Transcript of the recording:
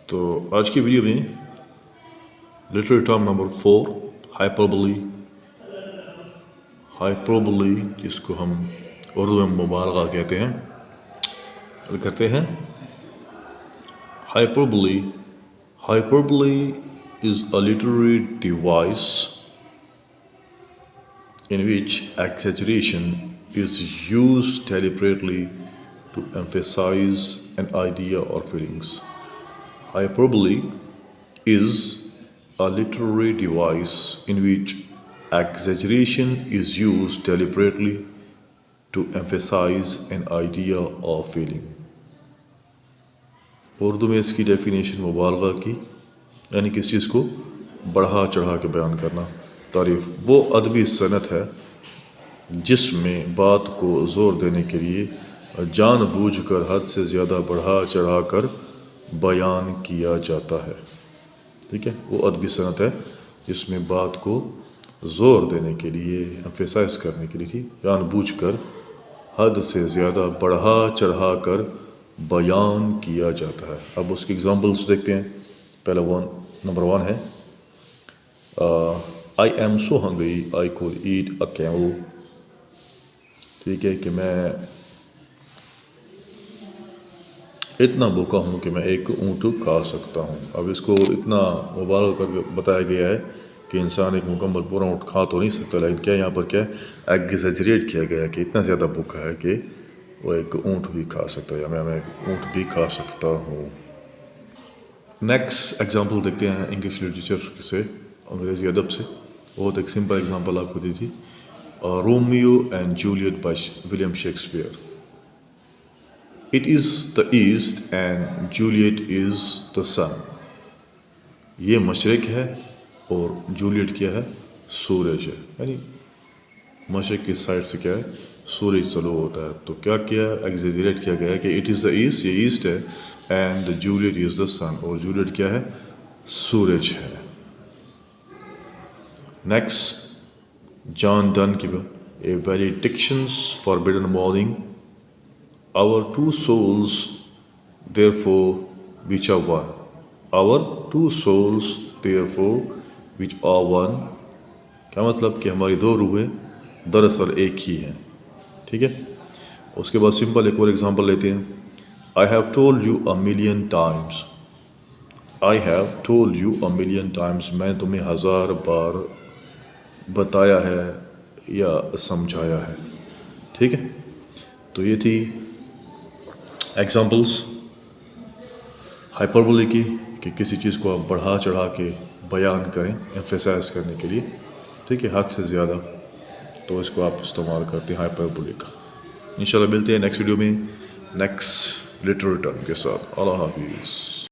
تو آج کی ویڈیو میں لٹریچر ٹرم نمبر 4 ہائپربولی جس کو ہم اردو میں مبالغہ کہتے ہیں کرتے ہیں. Hyperbole is a literary device in which exaggeration is used deliberately to emphasize an idea or feelings. Hyperbole is a literary device in which exaggeration is used deliberately to emphasize an idea or feeling. Urdu میں اس کی definition مبالغہ کی یعنی کسی چیز کو بڑھا چڑھا کے بیان کرنا. تعریف وہ ادبی صنعت ہے جس میں بات کو زور دینے کے لیے جان بوجھ کر حد سے زیادہ بڑھا چڑھا کر بیان کیا جاتا ہے. ٹھیک ہے، وہ ادبی صنعت ہے جس میں بات کو زور دینے کے لیے ایمفیسائز کرنے کے لیے جان بوجھ کر حد سے زیادہ بڑھا چڑھا کر بیان کیا جاتا ہے. اب اس کی ایگزامپلس دیکھتے ہیں. پہلا نمبر 1 ہے I am so hungry I could eat a camel. ٹھیک ہے کہ میں اتنا بھوکا ہوں کہ میں ایک اونٹ کھا سکتا ہوں. اب اس کو اتنا مبالغہ کر کے بتایا گیا ہے کہ انسان ایک مکمل پورا اونٹ کھا تو نہیں سکتا، لیکن کیا یہاں پر کیا ایگزیجریٹ کیا گیا ہے کہ اتنا زیادہ بھوکا ہے کہ وہ ایک اونٹ بھی کھا سکتا ہے یا میں اونٹ بھی کھا سکتا ہوں. نیکسٹ ایگزامپل دیکھتے ہیں انگلش لٹریچر سے، انگریزی ادب سے. بہت ایک سمپل ایگزامپل آپ کو دی تھی. Romeo and Juliet by William Shakespeare. It is the east and Juliet is the sun. یہ مشرق ہے اور جولیٹ کیا ہے؟ سورج ہے. یعنی مشرق کی سائڈ سے کیا ہے؟ سورج طلوع ہوتا ہے. تو کیا ایگزیجریٹ کیا گیا ہے کہ اٹ از دا ایسٹ، یہ ایسٹ ہے، and the Juliet is the سن، اور جولیٹ کیا ہے؟ سورج ہے. نیکسٹ جان ڈن کی اے ویلیڈکشنز forbidden morning. Our two souls therefore which are one. Our two souls therefore which are one. کیا مطلب کہ ہماری دو روحیں دراصل ایک ہی ہیں. ٹھیک ہے. اس کے بعد سمپل ایک اور ایگزامپل لیتے ہیں. I have told you a million times. I have told you a million times. میں تمہیں 1000 بار بتایا ہے یا سمجھایا ہے. ٹھیک ہے. تو یہ تھی ایگزامپلس ہائپربولی کی کہ کسی چیز کو آپ بڑھا چڑھا کے بیان کریں ایمفیسائز کرنے کے لیے. ٹھیک ہے، حد سے زیادہ. تو اس کو آپ استعمال کرتے ہیں ہائپربولی کا. انشاءاللہ ملتے ہیں نیکسٹ ویڈیو میں نیکسٹ لٹریچر ٹرم کے ساتھ. اللہ حافظ.